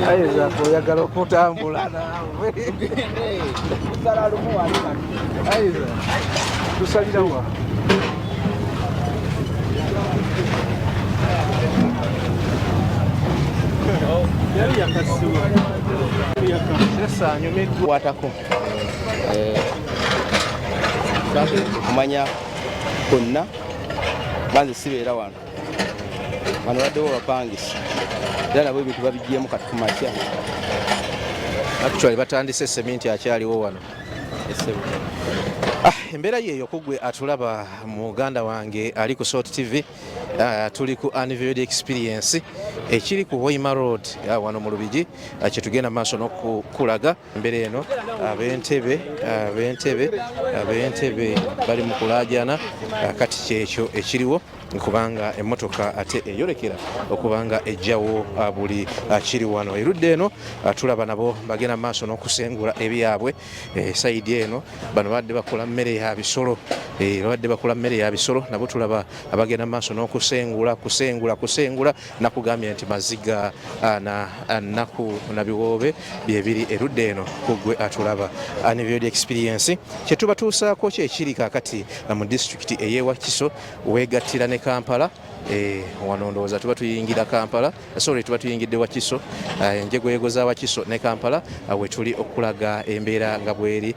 Aiza kuyagala okutambula naawe aiza tusalirawa yali yakasiwa watako kumanya konna banze sibeera wano baddewo bapangisa era nabo ebintu babiggyemu kati kumakya actually batandise seminti akyaliwo wano embeera yeeyo kugwe atulaba muganda wange ali ku Salt TV. Tuli ku Anniversary Experience ekiri ku Hoima Road wano mu Lubigi kyetugenda maaso n'okukulaga embeera eno ab'entebe bali mu kulaajana kati kyekyo ekiriwo kubanga emmotoka ate eyolekera okubanga ejjawo buli kiri wano erudde eno tulaba nabo bagenda maaso n'okusengula ebyabwe sayidi eno bano badde bakola mmere ya bisolo nabo tulaba abagenda maaso n'okusengula nakugambye nti maziga naku nabiwoobe byebiri erudde eno kugwe atulaba Anniversary Experience kyetubatuusaako kyekiri kakati mu disitulikiti ey'ewa Kiso weegattira ne Kampala wano ndowooza tuba tuyingira Kampala tuba tuyingidde wa Kiso enjegoyego za wa Kiso ne Kampala we tuli okulaga embeera nga bweri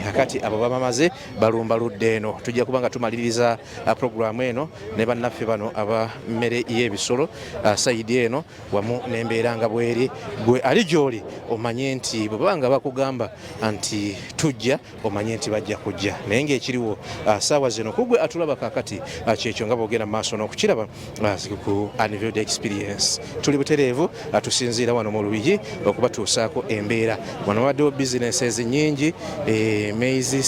akati abo bamaze balumba ludde eno tujja kubanga tumaliriza programu eno ne bannaffe bano aba mmere y'ebisolo sayidi eno wamu n'embeera nga bweri gwe ali gy'oli omanye nti bwe babanga bakugamba nti tujja omanye nti bajja kujja naye ng'ekiriwo saawa zino kugwe atulaba kakati kyekyo nga bwogenda maaso n'okukiraba ku Anniversary Experience tuli butereevu tusinziira wano mu Lubigi okubatuusaako embeera wano waddewo businesses nnyingi maize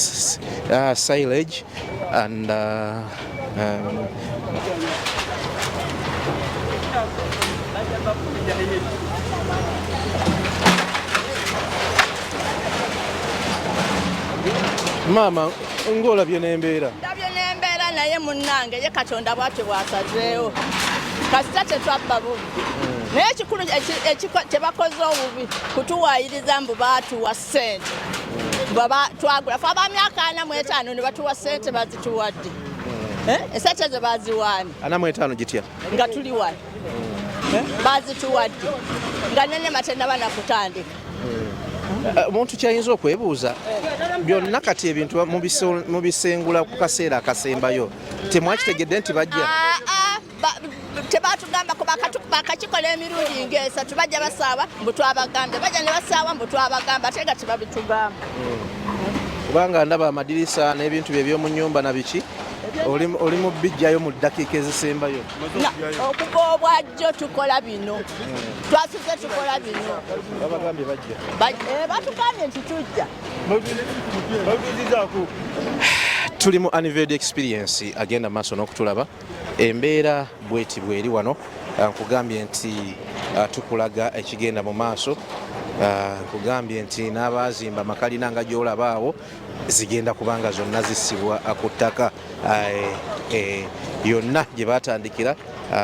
silage and mama ng'olabye n'embeera naye munnange ye Katonda bwatyo bwasazeewo kasita tetwabba bubi naye ekikulu kyebakoze obubi kutuwaayiriza mbu baatuwa ssente twagula fe abaami 45 ne batuwa ssente bazituwadde esente ze baziwaani 45 gitya nga tuli wano bazituwadde nga nene matenda nakutandika omuntu kyayinza okwebuuza byonna kati ebintu mubisengula ku kaseera akasembayo temwakitegedde nti bajja tebatugamba bakakikola emirundi ng'esatu bajja basaawa mbu twabagambye bajja ne basaawa mbu twabagamba ate nga tebabitugamba kubanga ndaba amadirisa n'ebintu bye by'omu nnyumba na biki oli mu bijjayo mu ddakiika ezisembayo okuva obwajjo tukola bino twasize tukola bino babagambye bajja batugambye nti tujja tuli mu Anniversary Experience agenda maaso n'okutulaba embeera bweti bweri wano nkugambye nti tukulaga ekigenda mu maaso nkugambye nti n'abaazimba makalina nga gy'olabaawo zigenda kubanga zonna zissibwa ku ttaka yonna gye batandikira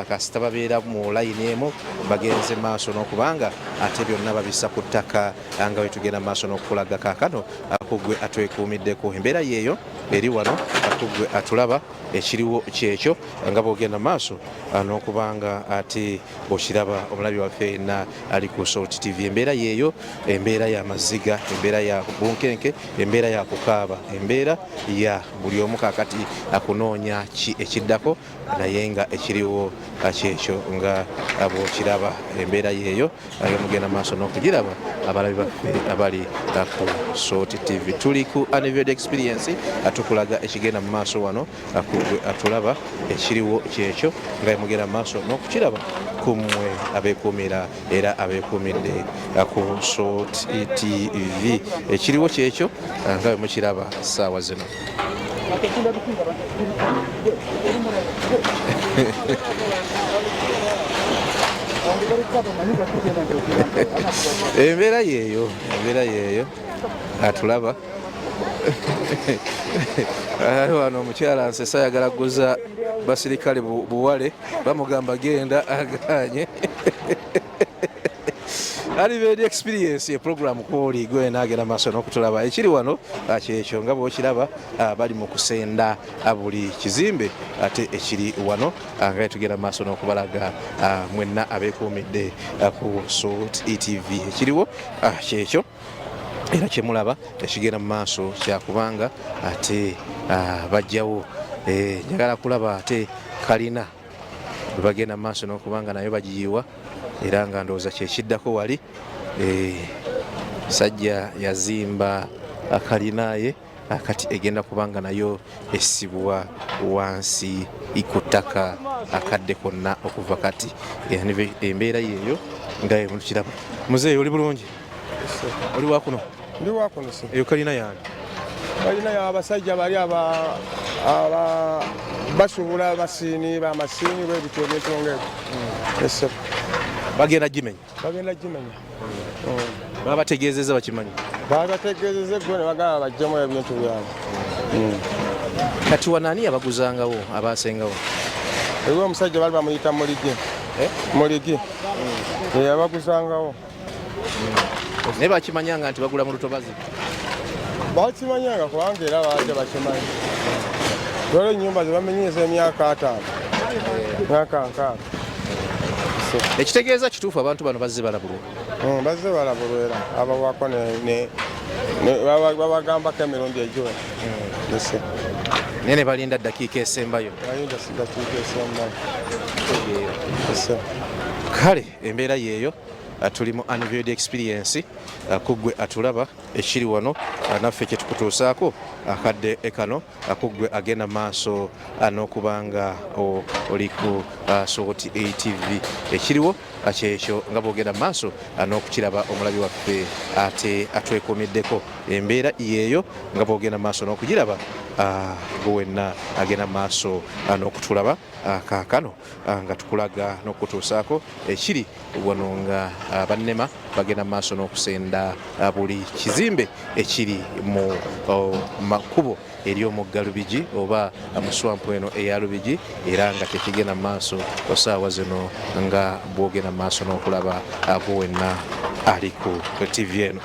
kasita babeera mu layini emu bagenze maaso n'okubanga ate byonna babissa ku ttaka nga bwe tugenda maaso n'okulaga kaakano kugwe atwekuumiddeko embeera yeeyo eri wano atugwe atulaba ekiriwo kyekyo nga bwogenda maaso n'okubanga ate okiraba omulabi waffe yenna ali ku Salt TV. Embeera yeeyo, embeera ya maziga, embeera ya bunkenke, embeera ya kukaaba, embeera ya buli omu kaakati akunoonya ki ekiddako naye nga ekiriwo kyekyo nga bw'okiraba. Embeera yeeyo mugenda maaso n'okugiraba abalabi baffe abali ku Salt TV. Tuli ku Unveiled Experience atukulaga ekigenda mu maaso wano atulaba ekiriwo kyekyo nga mugenda maaso n'okukiraba kumwe abeekuumira era abeekuumidde ku Salt TV. Ekiriwo kyekyo nga mukiraba ssaawa zino. Embeera yeeyo atulaba wano omukyala Nsesa ayagala kuguza basirikale buwale bamugamba genda aganye. Unveiled Experience program kwoli gwe nagenda maaso n'okutulaba ekiri wano kyekyo nga bw'okiraba bali mu kusenda buli kizimbe ate ekiri wano nga tugenda maaso n'okubalaga mwenna abeekuumidde ku Salt TV. Ekiriwo kyekyo era kyemulaba ekigenda mu maaso kyakubanga ate bajjawo njagala kulaba ate kalina bwe bagenda mu maaso n'okubanga nayo bagiyiwa era nga ndowooza kyekiddako wali sajja yazimba kalinaye kati egenda kubanga nayo essibwa wansi ku ttaka akadde konna okuva kati. Embeera yeeyo nga mukiraba. Muzeeyi oli bulungi? Oli wakuno? Ndi wakuno si. Eyo kalina yani? Kalina y'abasajja bali basubula abasiini b'amasiini bwebityo ebyetwongere. Bagenda gimenya? Bagenda gimenya. Babategeezezza bakimanyi? Babategeezezza eggwe ne bagamba bajjamu ebintu byabwe. Kati wanaani yabaguzangawo abaasengawo? Ewe omusajja bali bamuyita Muligi. Muligi. Yabaguzangawo. Naye bakimanyanga nti bagula mu lutobazi? Bakimanyanga kubanga era baajja bakimanyi. Lwali ennyumba ze bamenyeza emyaka 5. Myaka 6. Ekitegeeza kituufu abantu bano bazze balabulwa? Bazze balabulwa abawako babagambako emirundi egyo. Naye ne balinda ddakiika esembayo? Balinda ddakiika esembayo. Kale embeera yeeyo tuli mu Unveiled Experience kuggwe atulaba ekiri wano naffe kyetukutuusaako akadde ekano kuggwe agenda maaso n'okubanga oli ku Salt TV. Ekiriwo kyekyo nga bw'ogenda maaso n'okukiraba omulabi waffe ate atwekuumiddeko. Embeera yeeyo nga bw'ogenda maaso n'okugiraba gwenna agenda maaso n'okutulaba kaakano nga tukulaga n'okutuusaako ekiri wano nga bannema bagenda maaso n'okusenda buli kizimbe ekiri mu makubo ery'omugga Lubigi oba mu swampu eno eya Lubigi era nga tekigenda maaso osaawa zino nga bw'ogenda maaso n'okulaba gwenna ali ku TV eno.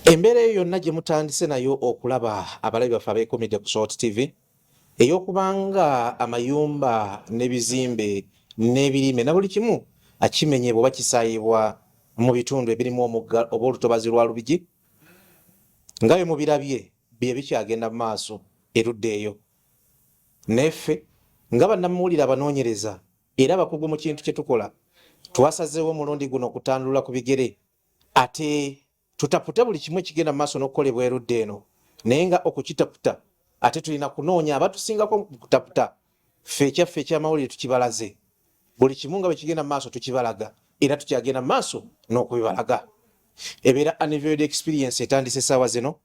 Embeera eyo yonna gye mutandise nayo okulaba abalabi baffe abeekuumidde ku Salt TV ey'okubanga amayumba n'ebizimbe n'ebirime na buli kimu akimenyebwa oba kisaayibwa mu bitundu ebirimu omugga oba olutobazi lwa Lubigi nga bwe mubirabye bye bikyagenda mu maaso erudda eyo. Neffe nga bannamuwulire abanoonyereza era abakugu mu kintu kye tukola twasazeewo omulundi guno okutandulula ku bigere ate tutaputa buli kimu ekigenda mu maaso n'okukolebwa erudda eno naye nga okukitaputa ate tulina kunoonya abatusingako kutaputa ffe ekyaffe ekyamawulire tukibalaze buli kimu nga bwe kigenda mu maaso tukibalaga era tukyagenda mu maaso n'okubibalaga. Ebeera Unveiled Experience etandise essaawa zino.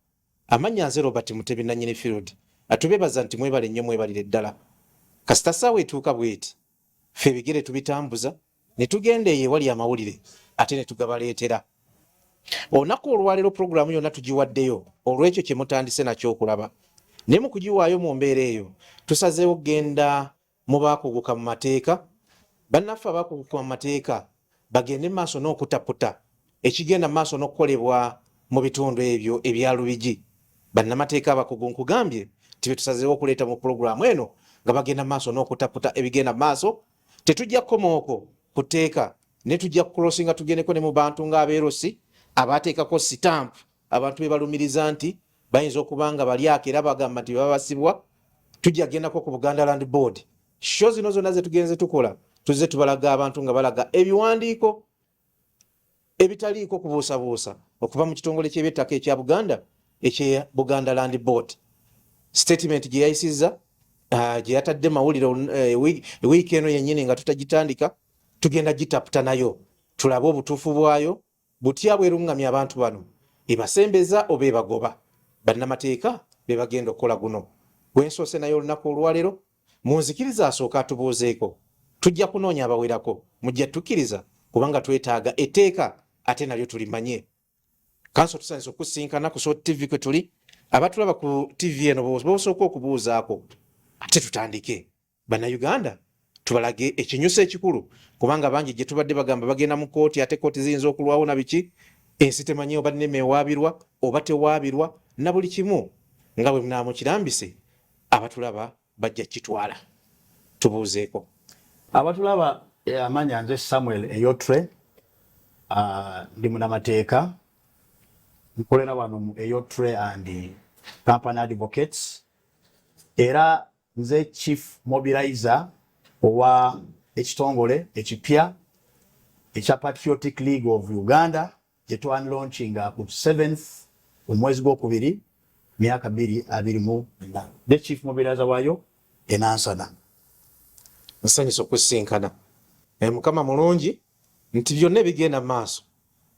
Amannya nze Robert Mutebi nannyini field atubebaza nti mwebale nnyo mwebalire ddala kasita ssaawa etuuka bweti ffe ebigere tubitambuza ne tugenda eyo ewali amawulire ate ne tugabaleetera olunaku olwaleero pulogulaamu yonna tugiwaddeyo olw'ekyo kye mutandise nakyo okulaba naye mu kugiwaayo mu mbeera eyo tusazeewo kugenda mu baakuguka mu mateeka bannaffe abaakuguka mu mateeka bagende mu maaso n'okutaputa ekigenda mu maaso n'okukolebwa mu bitundu ebyo ebya Lubigi bannamateeka abakugu nkugambye tibe tusazeewo okuleeta mu pulogulaamu eno nga bagenda mu maaso n'okutaputa ebigenda mu maaso tetujja kukomaoko ku tteeka ne tujja kukulosinga tugendeko ne mu bantu ng'abeerosi abaateekako sitampu abantu be balumiriza nti bayinza okuba nga balyako era bagamba nti babasibwa tujja gendako ku Buganda Land Board sho zino zonna ze tugenze tukola tuzze tubalaga abantu nga balaga ebiwandiiko ebitaliiko kubuusabuusa okuva mu kitongole ky'eby'ettaka ekya Buganda ekya Buganda Land Board statement gye yayisizza gye yatadde mawulire wiiki eno yennyini nga tutagitandika tugenda gitaputa nayo tulabe obutuufu bwayo butya bwerungamya abantu bano ebasembeza oba ebagoba bannamateeka be bagenda okukola guno gwensoose naye olunaku olwaleero munzikiriza asooka atubuuzeeko tujja kunoonya abawerako mujja tukkiriza kubanga twetaaga etteeka ate nalyo tulimanye kanso tusanze okusinkana ku Sot TV kwe tuli abatulaba ku TV eno bosooka okubuuzaako ate tutandike bannayuganda tubalage ekinyusa ekikulu kubanga bangi gye tubadde bagamba bagenda mu kooti ate kooti ziyinza okulwawo na biki ensi temanyi oba nneme ewaabirwa oba tewaabirwa na buli kimu nga bwe munaamukirambise abatulaba bajja kitwala tubuuzeeko abatulaba amanya nze Samuel Eyotre ndi munamateeka nkolera wano mu Eyotre and Company Advocates era nze chief mobilizer owa ekitongole ekipya ekya Patriotic League of Uganda gye twanlaunchinga ku 7th omwezi gw'okubiri myaka 2024 the chief mobilizer wayo enansana nsanyusa okusinkana mukama mulungi nti byonna ebigenda maaso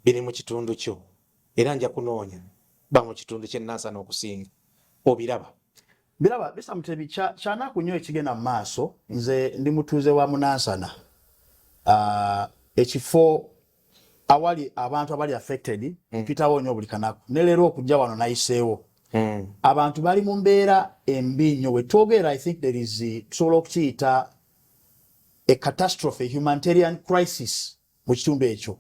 biri mu kitundu kyo era nja kunoonya ba mu kitundu ky'enansana okusinga obiraba biraba bisa Mutebi kyanaku nnyo ekigenda mu maaso nze ndi mutuuze wa Munansana ekifo awali abantu abali affected mpitawo nnyo buli kanaku ne leero okujja wano nayiseewo abantu bali mu mbeera embi nnyo we twogera I think there is tusobola okukiyita a catastrophe, humanitarian crisis mu kitundu ekyo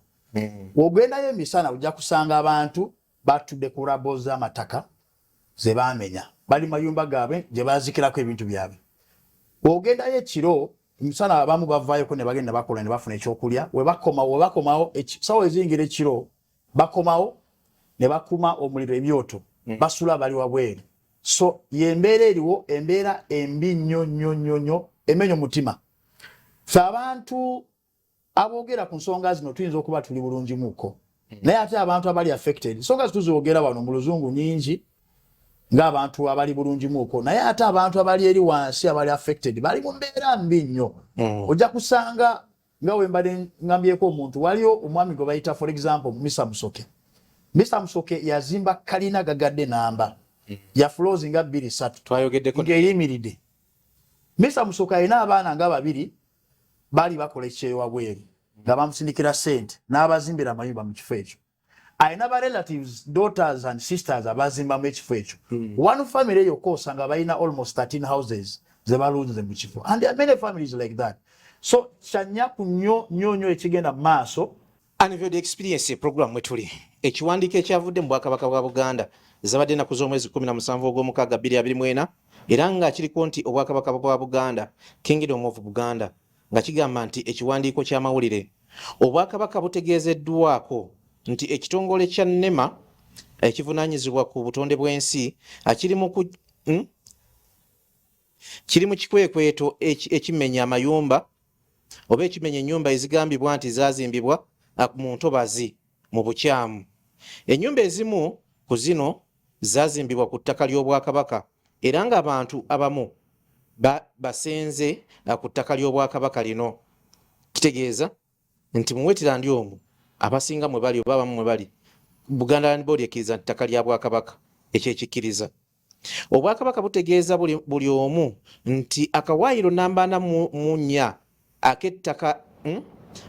w'ogendayo emisana ojja kusanga abantu batudde ku rabo z'amataka ze baamenya bali mayumba gaabwe gye bazikirako ebintu byabwe w'ogendayo ekiro emisana abamu bavaayoko ne bagenda bakola ne bafuna ekyokulya webakomawo sawa ezingira ekiro bakomawo ne bakuma omuliro ebyoto basula bali wabweru so yembeera eriwo embeera embi nnyo emenyo mutima ffe abantu aboogera ku nsonga zino tuyinza okuba tuli bulungimuko naye ate abantu abali affected nsonga zituzoogera wano mu luzungu nyingi ng'abantu abali bulungimuko naye ate abantu abali eri wansi abali affected bali mu mbeera mbi nnyo ojja kusanga nga we mbadde ngambyeko omuntu waliyo omwami gwe bayita for example Mr. Musoke yazimba kalina gagadde namba ya floors nga 2-3 twayogeddeko ng'eyimiridde Mr. Musoke alina abaana nga babiri bali bakola ekyewa bweru nga bamusindikira sente n'abazimbira amayumba mu kifo ekyo alina ba relatives daughters and sisters abazimba mu ekifo ekyo one family yokka osanga balina almost 13 houses ze balunze mu kifo and there are many families like that so kyanyaku nnyo ekigenda mu maaso Anniversary experience program mwetuli ekiwandiiko ekyavudde mu Bwakabaka bwa Buganda zabadde ennaku z'omwezi 17 ogw'omukaaga 2024 era nga kiriko nti Obwakabaka bwa Buganda Kingdom of Buganda nga kigamba nti ekiwandiiko ky'amawulire Obwakabaka butegeezeddwako nti ekitongole kya NEMA ekivunaanyizibwa ku butonde bw'ensi kiri mu kikwekweto ekimenya amayumba oba ekimenya ennyumba ezigambibwa nti zaazimbibwa mu ntobazi mu bukyamu ennyumba ezimu ku zino zaazimbibwa ku ttaka ly'Obwakabaka era nga abantu abamu basenze ku ttaka ly'Obwakabaka lino kitegeeza nti mu Wetland omwo abasinga mwe bali oba abamu mwe bali Buganda Land Board ekkiriza nti ttaka lya Bwakabaka ekyekikkiriza Obwakabaka butegeeza buli omu nti akawaayiro namba 4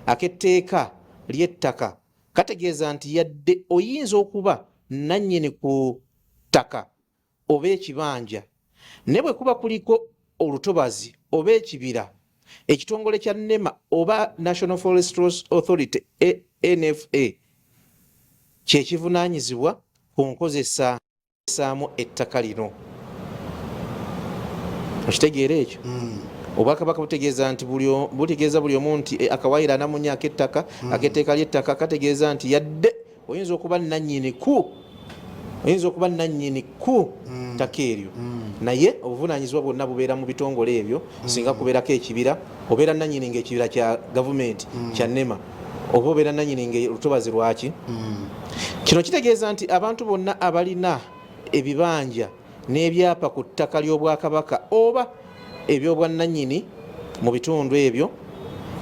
ak'etteeka ly'ettaka kategeeza nti yadde oyinza okuba nannyini ku ttaka oba ekibanja ne bwe kuba kuliko olutobazi oba ekibira, ekitongole kya NEMA oba National Forestry Authority NFA kyekivunaanyizibwa ku nkozesaamu ettaka lino. Okitegeera ekyo? Obwakabaka butegeeza nti buli omu nti akawaayiro 4 ak'ettaka ak'etteeka ly'ettaka kategeeza nti yadde oyinza okuba nannyini ku ttaka eryo, naye obuvunaanyizibwa bwonna bubeera mu bitongole ebyo. Singa kubeerako ekibira, obeera nannyini ng'ekibira kya gavumenti kya NEMA, oba obeera nannyini ng'olutobazi lwaki. Kino kitegeeza nti abantu bonna abalina ebibanja n'ebyapa ku ttaka ly'Obwakabaka oba eby'obwannannyini mu bitundu ebyo,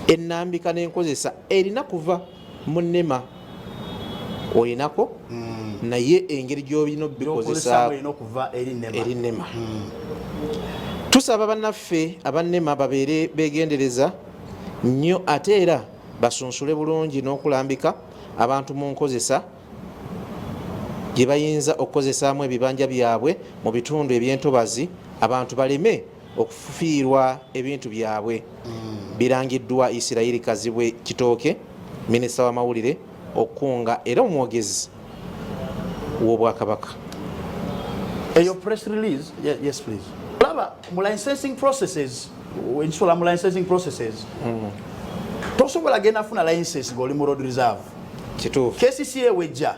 ennambika n'enkozesa erina kuva mu NEMA. Olinako naye engeri gy'olina bikozesa eri NEMA. Tusaba bannaffe aba NEMA babeere beegendereza nnyo ate era basunsule bulungi n'okulambika abantu mu nkozesa gye bayinza okukozesaamu ebibanja byabwe mu bitundu eby'entobazi, abantu baleme okufiirwa ebintu byabwe. Birangiddwa Isirairi Kazibwe Kitooke, minisita w'amawulire, okukunga era omwogezi w'Obwakabaka. Eyo press release, yes please. Laba mu licensing processes, wensola mu licensing processes, tosobola genda funa license ng'oli mu road reserve. Kituufu. KCCA wejja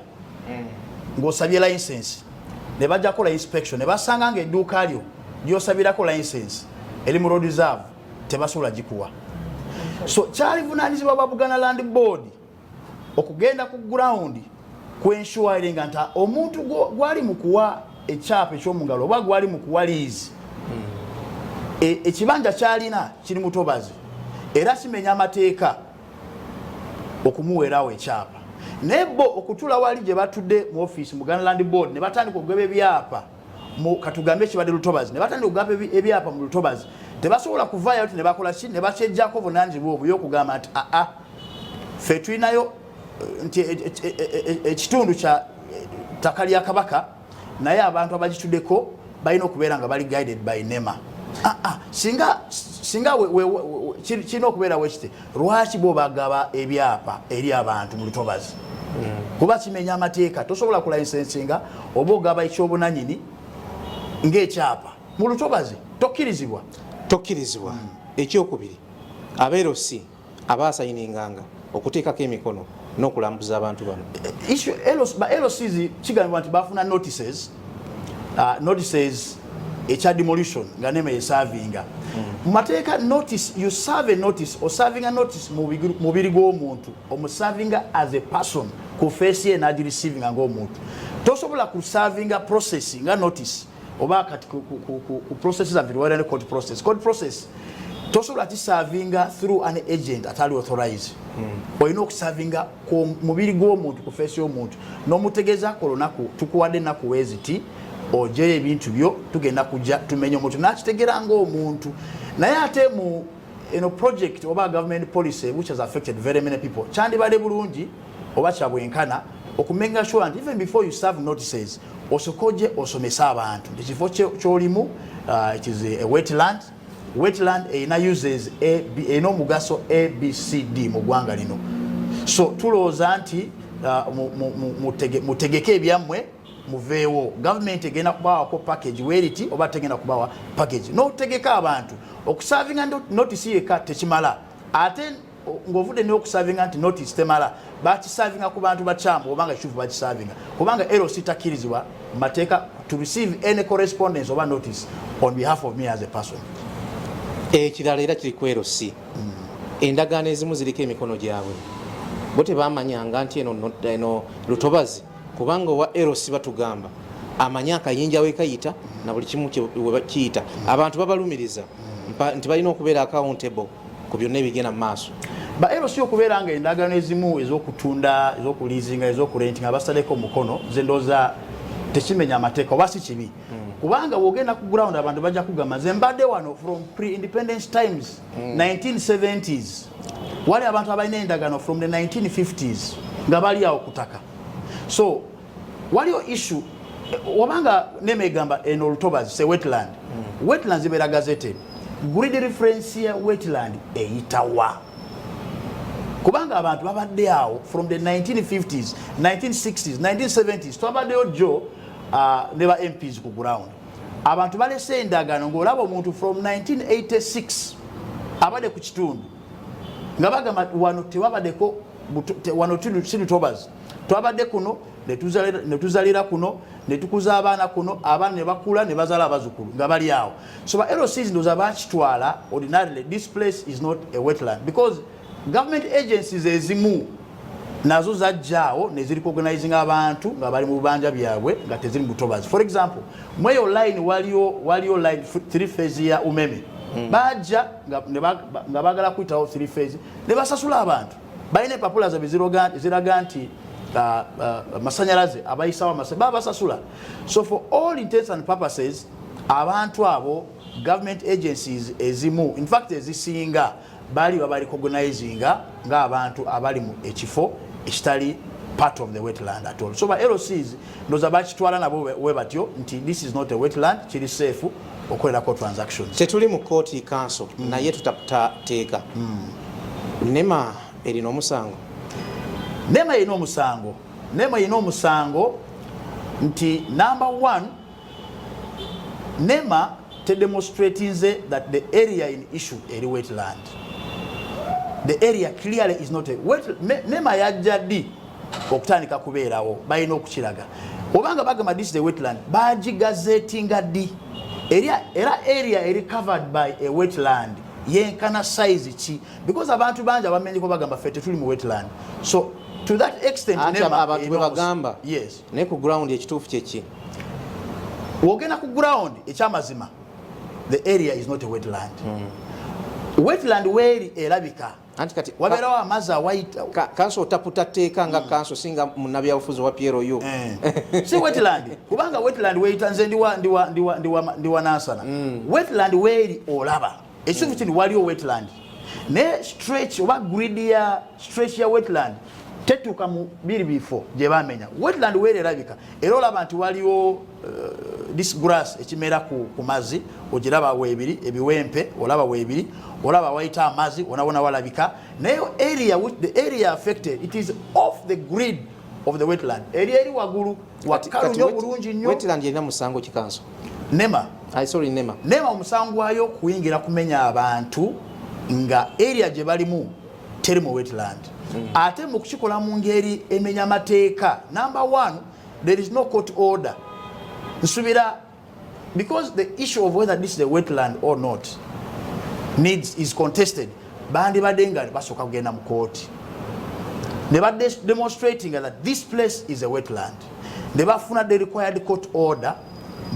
ng'osabye license ne bajja kola inspection ne basanga ng'edduuka lyo ly'osabirako license eri mu road reserve tebasobola gikuwa. So kyali vunaanyizibwa bwa Buganda Land Board okugenda ku ground kwenshuwaringa nti omuntu gwali mu kuwa ekyapa eky'omungalo oba gwali mu kuwa liizi ekibanja kyalina kiri mutobazi era kimenya amateeka okumuweerawo ekyapa. Naye bo okutula wali gye batudde mu office mu Buganda Land Board ne batandika okugaba ebyapa mu katugambe ekibadde lutobazi, ne batandika okugaba ebyapa mu lutobazi, tebasobola kuvaayo ne bakola ki, ne bakyejjako buvunaanyizibwa obwo okugamba nti ffe tulinayo nti ekitundu kya ttaka lya Kabaka naye abantu abagituddeko balina okubeera nga bali guided by NEMA. Singa kirina okubeera wekite, lwaki bo bagaba ebyapa eri abantu mu lutobazi? Kuba kimenya amateeka. Tosobola kulicensinga oba ogaba ekyobunanyini ng'ekyapa mu lutobazi, tokkirizibwa. Ekyokubiri, abeerosi abaasayininganga okuteekako emikono n'okulambuza abantu bano. Ba LOCs kigambibwa nti bafuna notices ekya demolition nga NEMA yesavinga. Mu mateeka notice, you serve a notice or serving a notice mubiri gw'omuntu, omuservinga as a person ku face ye n'agi receiving ng'omuntu. Tosobola kuservinga process nga notice oba kati ku processes avirwala ne court process. Court process tosobola kiservinga through an agent atali authorized. Olina okuservinga ku mubiri gw'omuntu ku face y'omuntu n'omutegeeza ko lunaku tukuwadde ennaku weeziti ojeyo ebintu byo tugenda kujja tumenye omuntu n'akitegeera ng'omuntu. Naye ate mu project oba government policy which has affected very many people, kyandibadde bulungi oba kyabwenkana okumenga sure nti even before you serve notices osokoje osomesa abantu ekifo kyolimu. It is a wetland erina uses erina omugaso ABCD mu ggwanga lino. So tulowooza nti mutegeke ebyammwe muveewo. Government egenda kubawako package weriti oba tegenda kubawa package n'otegeka abantu. Okusavinga notice yeka tekimala, ate ng'ovudde n'okusavinga nti notice temala, bakisavinga ku bantu bakyamu obanga kituufu bakisavinga, kubanga LOC takkirizibwa mateeka to receive any correspondence oba notice on behalf of me as a person. Ekirala era kiri ku LOC. Endagaano ezimu ziriko emikono gyabwe, bo tebamanyanga nti eno lutobazi, kubanga owa LOC batugamba amanya akayinja wekayita na buli kimu kiyita. Abantu babalumiriza nti balina okubeera accountable ku byonna ebigenda mu maaso. Ba LOC okubeera nga endagaano ezimu ez'okutunda, ez'okuliizinga, ez'okurentinga basaleko mukono, ze ndowooza tekimenya amateeka oba si kibi kubanga wogenda ku ground abantu bajja kugamba nze mbadde wano from pre-independence times 1970s wali abantu abalina endagano from the 1950s nga bali awo kutaka so waliyo issue wabanga nemegamba eno Lutobazi se wetland wetlands ibera gazette grid reference ya wetland eyitawa kubanga abantu babadde awo from the 1950s 1960s 1970s twabaddeyo jo ne ba MPs ku ground abantu balese endagano ng'olaba omuntu from 1986 abadde ku kitundu nga bagamba wano tewabaddeko wano Lutobazi twabadde kuno ne tuzalira kuno ne tukuza abaana kuno abaana ne bakula ne bazaala abazukulu nga bali awo so ba LOCs ndoza bakitwala ordinarily this place is not a wetland because government agencies ezimu nazo zajjaawo ne ziri organizing abantu nga bali mu bubanja byabwe nga teziri mu Lutobazi for example mweyo line waliyo line 3 phase ya umeme bajja nga bagala kuyitawo 3 phase ne basasula abantu balina papula za ziraga nti masanyalaze abayisawo amasanyalaze baba basasula so for all intents and purposes abantu abo government agencies ezimu in fact ezisinga bali babali recognizing nga abantu abali mu ekifo ekitali part of the wetland at all so ba LOCs ndoza bakitwala nabo we batyo nti this is not a wetland kiri safe okwelako transactions tetuli mu court council naye tutateeka nema erino omusango nema yino omusango nti number 1 nema te demonstrating that the area in issue eri wetland the area clearly is not a wetland nema yajjadi okutandika kubeerawo balina okukiraga obanga bagamba this is the wetland bagigazetinga ddi era area eri covered by a wetland yenkana size chi because abantu banja bamenye ko bagamba fete tuli mu wetland so to that extent abantu bagamba yes ne ku ground ekituufu kyeki wogena ku ground ekyamazima the area is not a wetland wetland weri erabika anti kati waberawo amaza white kanso otaputa teeka nga kanso singa munnabyabufuzi wa Piero yo si wetland kubanga wetland weita nze ndiwa nansana wetland weri olaba ekifu kindi waliyo wetland ne stretch oba grid ya stretch ya wetland tetuka mu biri bifo je bamenya wetland weri erabika era olaba nti waliyo this grass ekimera ku mazi ogiraba webiri ebiwempe olaba webiri olaba waita amazi onabona walabika nayo area which the area affected it is off the grid of the wetland area eri wagulu wakalu bulungi nnyo wetland yerina musango kikanso nema nema omusango wayo kuyingira kumenya abantu nga area gye balimu teri mu wetland ate mu kukikola mu ngeri emenya mateeka number 1 there is no court order nsubira because the issue of whether this is a wetland or not is contested bandi badenga basoka kugenda mu court ne ba demonstrating that this place is a wetland ne bafuna the required court order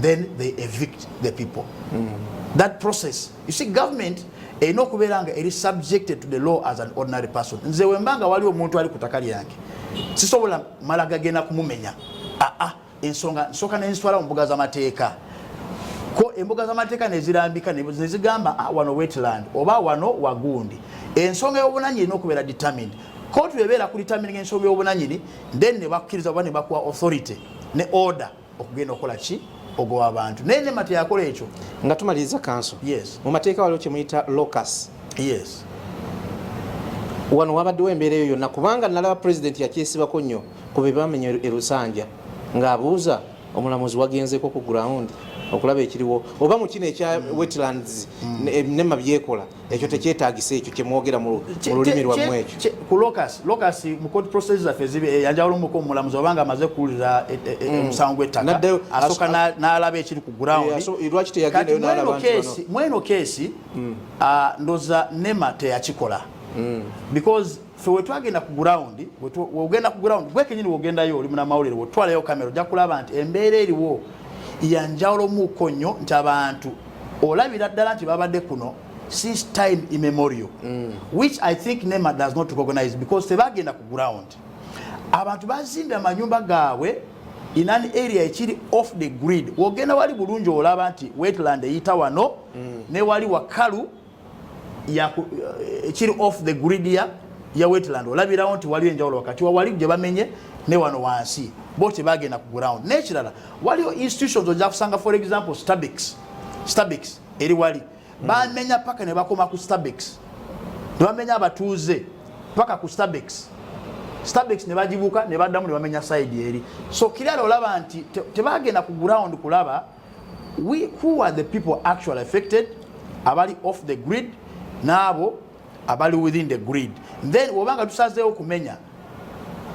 then they evict the people that process you see government eno kuberanga eri subjected to the law as an ordinary person nze wembanga wali omuntu ali kutakali yange sisobola malaga gena kumumenya ensonga nsoka n'enswala mbuga za mateeka ko embuga za mateeka nezirambika nezigamba wano wetland oba wano wagundi ensonga y'obunanyini n'okubeera determined court bebeera ku determining ensonga y'obunanyini then ne bakkiriza oba ne bakuwa authority ne order okugenda okola ki ogowa abantu naye ne mate yakola ekyo nga tumaliriza kanso yes mu mateeka waliwo kyemuyita locus yes wano wabaddewo embeera eyo yonna kubanga nalaba president yakyesibako nnyo ku be bamenya Lusanja ng'abuuza omulamuzi wagenzeko ku ground okulaba ekiriwo oba mu kino ekya wetlands nema byekola ekyo tekyetaagisa ekyo kyemwogera mu lulimi lwammwe ekyo ku locus mu court processes zaffe zibe yanjawulo muko omulamuzi obanga amaze kuwulira omusango gw'ettaka asooka n'alaba ekiri ku ground lwaki teyagendayo n'alaba mweno keesi ndoza nema teyakikola because fe wetwagenda ku ground wogenda ku ground gwekenyini wogendayo oli munamawulire wotwalayo kamera ojja kulaba nti embeera eriwo yanjawulo muko nnyo nti abantu olabira ddala nti babadde kuno since time immemorial which I think NEMA does not recognize because tebagenda ku ground abantu bazimbe amanyumba gaabwe in an area ekiri off the grid wogenda wali bulungi olaba nti wetland eyita wano ne wali wakalu ekiri off the grid ya wetland olabirawo nti waliwo enjawulo wakati wali gye bamenye ne wano wansi bo tebagenda ku ground n'ekirala waliwo institutions ojja kusanga for example Starbucks eri wali bamenya paka ne bakoma ku Starbucks ne bamenya abatuuze paka ku Starbucks ne bagibuka ne baddamu ne bamenya side eri so kirala olaba nti tebagenda ku ground kulaba who are the people actually affected abali off the grid n'abo abali within the grid then obanga tusazeewo kumenya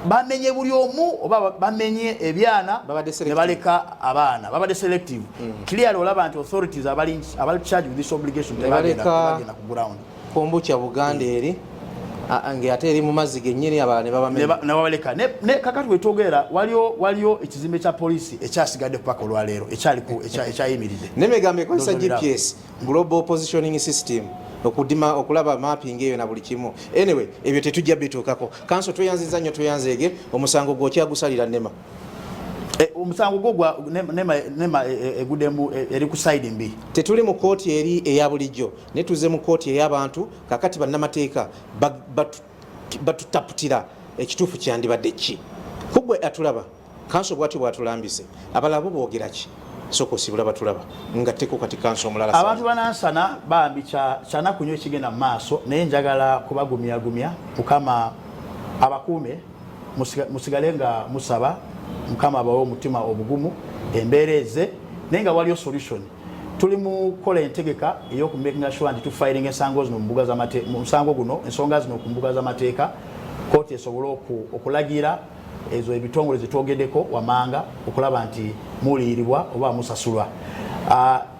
bamenye buli omu oba bamenye ebyana ne baleka abaana babadde selective clearly olaba nti authorities abali charged with this obligation tebagenda ku ground kombucha Buganda eri ange ate eri mu mazzi gennyini abalala ne babaleka ne kakati wetogera waliyo ekizimbe kya polisi ekyasigadde kupaka olwaleero ekyayimiridde nemegambe ekozesa GPS global positioning system okudima okulaba mapping eyo na buli kimu anyway ebyo tetujja bituukako kanso tweyanziza nnyo tweyanzeege omusango gwo kyagusalira nema omusango gwo nema egudemu eri ku side mbi tetuli mu kooti eri eya bulijjo ne tuze mu kooti ey'abantu kakati bannamateeka batutaputira ekituufu kyandibadde ki kugwe atulaba kanso bwati bwatulambise abalala bo boogera ki soko sibula batulaba ngatteko kati kanso omulala abantu banansana bambi kyanaku nnyo ekigenda mu maaso naye njagala kubagumyagumya mukama abakuume musigale nga musaba mukama abawe omutima obugumu embeereze naye nga waliyo solution tuli mu kola entegeka ey'okumakinga sure nti tufiring ensango zino mu musango guno ensonga zino ku mbuga z'amateeka kooti esobole okulagira ezo ebitongole zetwogeddeko wamanga okulaba nti muliyirirwa oba musasulwa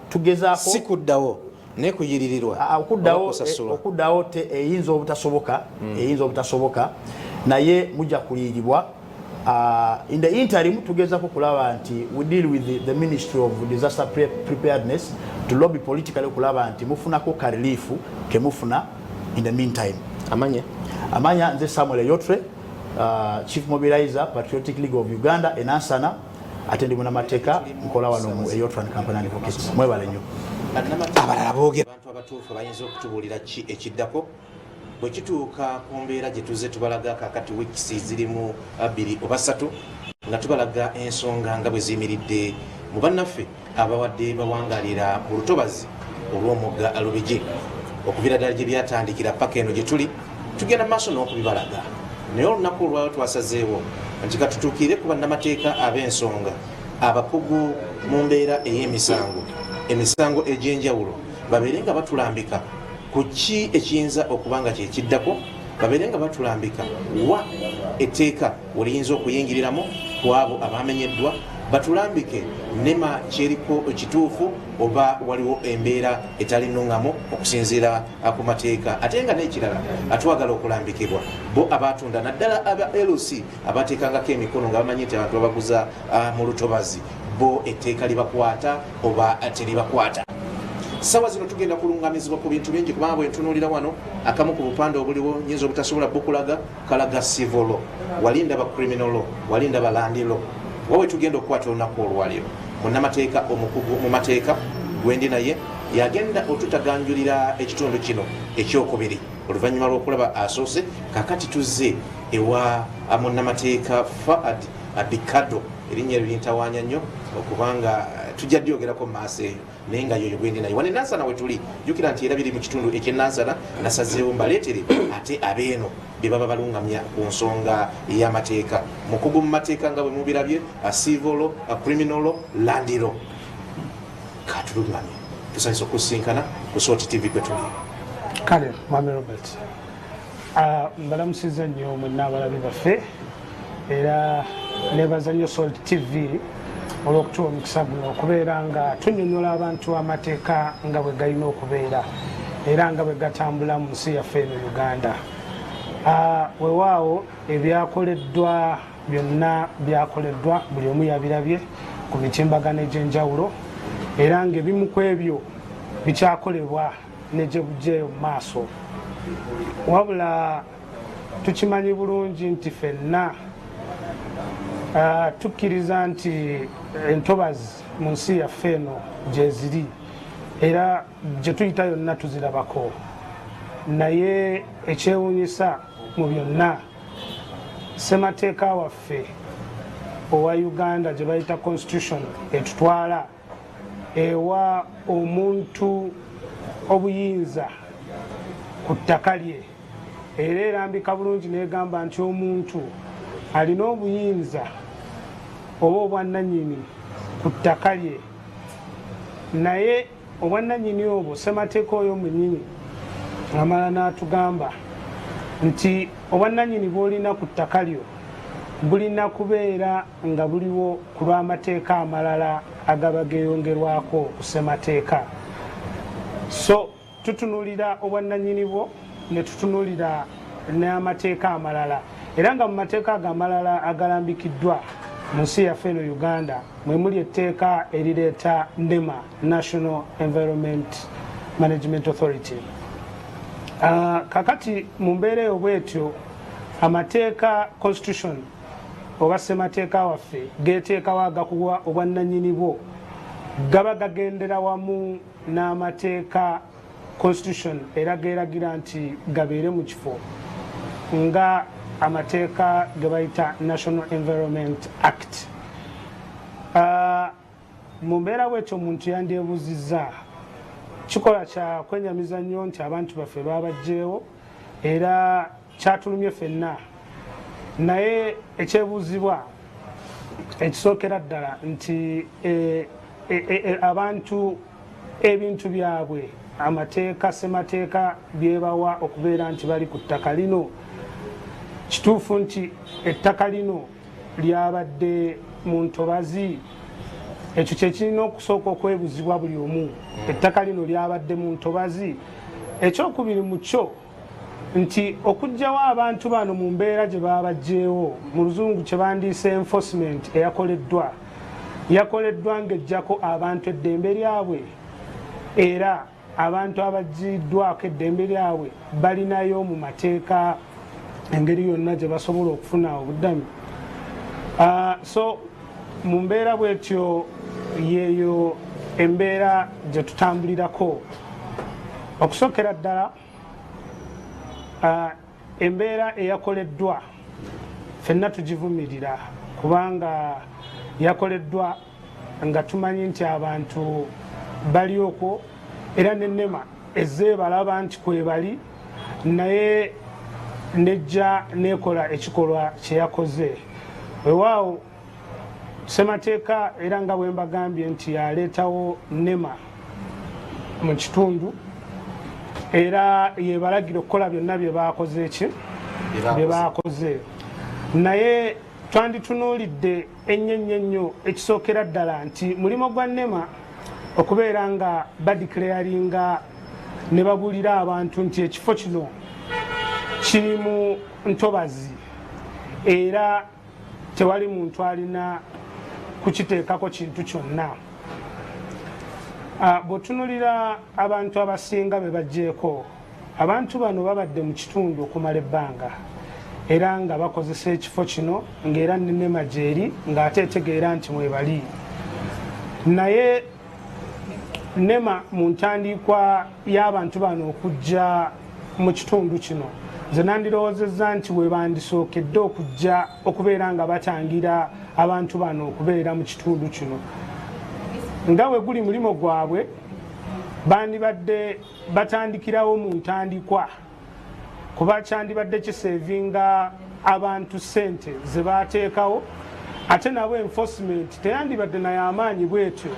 tugezaako si kuddawo ne kuyiririrwa okuddawo eyinza obutasoboka naye mujja kuliyirirwa in the interim tugezaako kulaba nti we deal with the Ministry of Disaster Preparedness to lobby politically kulaba nti mufunako ka relief kemufuna in the meantime amanya nze Samuel Yotre Chief Mobilizer Patriotic League of Uganda enansana atendi munamateeka nkola wano mu Yotran Company Advocates mwebale nnyo abalala boogera abantu abatuufu bayinza okutubulira ki ekiddako bwe kituuka ku mbeera gye tuze tubalaga kakati weeks zirimu 2 oba 3 nga tubalaga ensonga nga bwe ziyimiridde mu bannaffe abawadde bawangalira mu lutobazi olw'omugga Lubigi okuviira ddala gye byatandikira paka eno gye tuli tugenda maaso n'okubibalaga naye olunaku olwayo twasazeewo nti katutuukire ku bannamateeka ab'ensonga abakugu mu mbeera emisango egy'enjawulo babeere nga batulambika ku ki ekiyinza okuba nga kyekiddako babeere nga batulambika wa etteeka weliyinza okuyingiriramu ku abo abamenyeddwa batulambike nema kyeriko kituufu oba waliwo embeera etali nnungamu okusinziira ku mateeka ate nga n'ekirala atwagala okulambikibwa bo abatunda naddala aba LC abateekangako emikono nga bamanyi nti abantu babaguza mu lutobazi bo etteeka libakwata oba teribakwata sawa zino tugenda kulungamizibwa ku bintu bingi kubanga bwe ntunuulira wano akamu ku bupande obuliwo nyinza obutasobola bukulaga kalaga civil law walinda ba criminal law walinda ba land law wawe tugenda okukwata olunaku olwaliro munnamateeka omukugu mu mateeka gwendi naye yagenda otutaganjulira ekitundu kino ekyokubiri oluvannyuma lw'okulaba asoose kakati tuzze ewa munnamateeka Faad Abikado erinnya lintawanya nnyo okubanga tujja dyogerako mu maaso eyo naye nga yoyo gwendi naye wane nansana we tuli jjukira nti era biri mu kitundu ekyenansana nasazeewo mbaleetere ate abeeno bye baba balungamya ku nsonga y'amateeka mukugu mu mateeka nga bwe mubirabye civil law criminal law land law katulungamye tusanisa okusinkana ku Salt TV kwe tuli kale Mwami Robert mbalamusiza nnyo mwenna abalabi baffe era nebaza nnyo Salt TV olw'okutuwa omukisa guno okubeera nga tunnyonnyola abantu amateeka nga bwe galina okubeera era nga bwe gatambula mu nsi yaffe eno Uganda. Weewaawo ebyakoleddwa byonna byakoleddwa buli omu yabirabye ku mitimbagano egy'enjawulo era ng'ebimu ku ebyo bikyakolebwa ne gye bujjeeyo mu maaso wabula tukimanyi bulungi nti ffenna tukkiriza nti entobazi mu nsi yaffe eno gye ziri era gye tuyita yonna tuzirabako naye ekyewuunyisa mu byonna ssemateeka waffe owa Uganda gye bayita constitution etutwala ewa omuntu obuyinza ku ttaka lye era erambika bulungi negamba nti omuntu alina obuyinza oba obwannannyini ku ttaka lye naye obwannannyini obwo ssemateeka oyo mwennyini amala n'atugamba nti obwannannyini bw'olina ku ttaka lyo bulina kubeera nga buliwo ku lw'amateeka amalala agaba geeyongerwako ku ssemateeka. So tutunulira obwannannyini bwo ne tutunulira n'amateeka amalala era nga mu mateeka ago amalala agalambikiddwa mu nsi yaffe eno Uganda mwe muli etteeka erireeta NEMA, National Environment Management Authority. Kakati mu mbeera eyo bwetyo amateeka constitution oba ssemateeka waffe geeteekawo agakuwa obwannannyini bwo gaba gagendera wamu n'amateeka constitution era geeragira nti gabeere mu kifo nga amateeka ge bayita National Environment Act. Mu mbeera bwetyo omuntu yandyebuuzizza kikola kya kwenyamiza nnyo nti abantu baffe baabagjeewo era kyatulumye ffenna naye ekyebuuzibwa ekisookera ddala nti abantu ebintu byabwe amateeka ssemateeka byebawa okubeera nti bali ku ttaka lino kituufu nti ettaka lino lyabadde mu ntobazi ekyo kyekirina okusooka okwebuzibwa buli omu ettaka lino lyabadde mu ntobazi. Ekyokubiri mu kyo nti okuggyawo abantu bano mu mbeera gye baabagjeewo mu luzungu kye bandiise enforcement eyakoleddwa yakoleddwa ng'ejjako abantu eddembe lyabwe era abantu abaggiddwako eddembe lyabwe balinayo mu mateeka engeri yonna gye basobola okufuna obuddamu. So mu mbeera bwetyo yeeyo embeera gye tutambulirako okusookera ddala embeera eyakoleddwa ffenna tugivumirira kubanga yakoleddwa nga tumanyi nti abantu bali okwo era ne NEMA ezze balaba nti kwebali naye nejja nekola ekikolwa kyeyakoze. Weewaawo ssemateeka era nga bwe mbagambye nti yaleetawo NEMA mu kitundu era yebalagira okukola byonna bye baakoze bye baakoze naye twanditunuulidde ennyo ekisookera ddala nti mulimo gwa NEMA okubeera nga badiclaringa ne babuulira abantu nti ekifo kino kiri mu ntobazi era tewali muntu alina kukiteekako kintu kyonna. Bw'otunulira abantu abasinga be bajjeeko abantu bano babadde mu kitundu okumala ebbanga era nga bakozesa ekifo kino ng'era ne NEMA gyeri ng'ate etegeera nti mwebali naye NEMA mu ntandikwa y'abantu bano okujja mu kitundu kino nze nandirowoozezza nti we bandisookedde okujja okubeera nga batangira abantu bano okubeera mu kitundu kino nga bwe guli mulimo gwabwe bandibadde batandikirawo mu ntandikwa kuba kyandibadde kiseevinga abantu ssente ze baateekawo ate nabo enforcement teyandibadde naye amaanyi bwetyo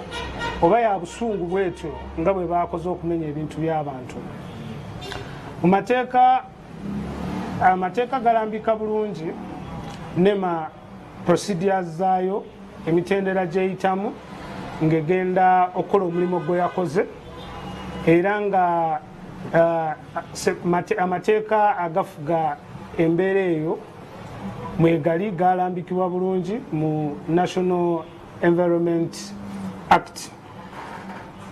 oba ya busungu bwetyo nga bwe baakoze okumenya ebintu by'abantu. Mu amateeka galambika bulungi NEMA procedures zaayo emitendera gyeyitamu ng'egenda okukola omulimu gwe yakoze era nga amateeka agafuga embeera eyo mwegali galambikibwa bulungi mu National Environment Act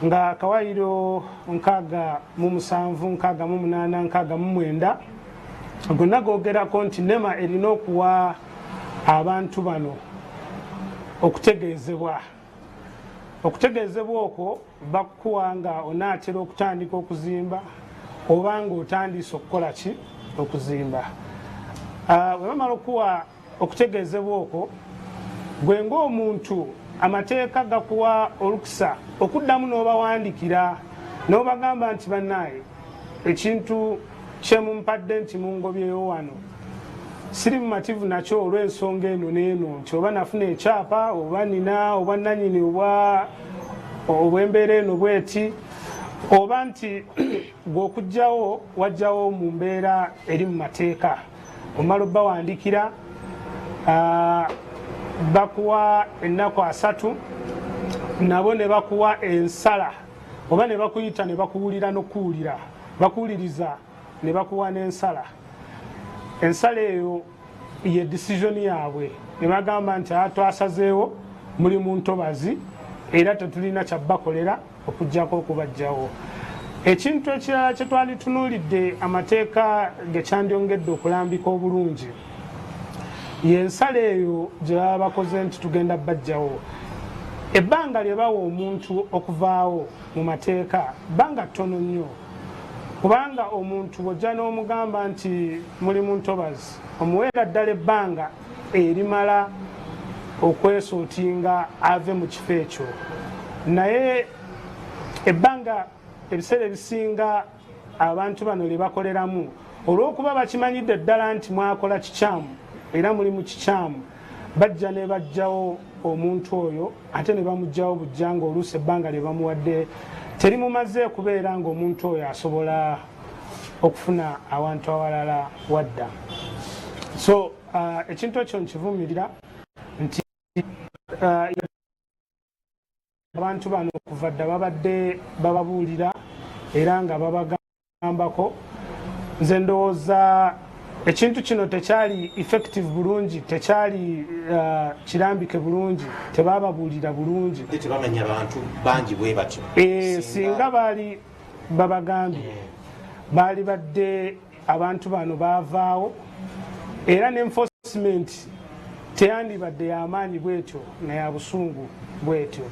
nga akawaayiro 67-68 gonna googerako nti NEMA erina okuwa abantu bano okutegeezebwa okwo bakuwa nga onaatera okutandika okuzimba oba nga otandise okukola ki okuzimba. Bwe bamala okuwa okutegeezebwa okwo gwe ng'omuntu amateeka gakuwa olukisa okuddamu n'obawandikira n'obagamba nti bannaaye ekintu kyemumpadde nti mungobyeyo wano siri mumativu nakyo olw'ensonga eno n'eno nti oba nafuna ekyapa oba nina oba nanyini obw'embeera eno bweti oba nti gweokugjawo wajjawo mu mbeera eri mu mateeka omala obbawandikira bakuwa ennaku 3 nabo ne bakuwa ensala oba ne bakuyita ne bakuwulira n'okuwulira bakuwuliriza ne bakuwa n'ensala. Ensala eyo ye decision yaabwe ne bagamba nti twasazeewo muli mu ntobazi era tetulina kyabbakolera okuggyako okubajjawo. Ekintu ekirala kye twali tunuulidde amateeka ge kyandyongedde okulambika obulungi y'ensala eyo gye baba bakoze nti tugenda bajjawo. Ebbanga lye bawa omuntu okuvaawo mu mateeka bbanga ttono nnyo, kubanga omuntu bw'ojja n'omugamba nti muli mu ntobazi omuweera ddala ebbanga erimala okwesootinga ave mu kifo ekyo. Naye ebbanga ebiseera ebisinga abantu bano lye bakoleramu olw'okuba bakimanyidde ddala nti mwakola kikyamu era muli mu kikyamu bajja ne bajjawo omuntu oyo ate ne bamugjawo bujja nga oluusi ebbanga lye bamuwadde terimumaze kubeera ng'omuntu oyo asobola okufuna awantu awalala wadda. So ekintu ekyo nkivumirira nti abantu bano okuva dda babadde bababuulira era nga babagambako. Nze ndowooza ekintu kino tekyali effective bulungi, tekyali kirambike bulungi, tebababuulira bulungi, tebamanya abantu bangi bwe batyo. Singa baali babagambye baali badde abantu bano baavaawo era ne enforcement teyandibadde y'amaanyi bwetyo naya busungu bwetyo.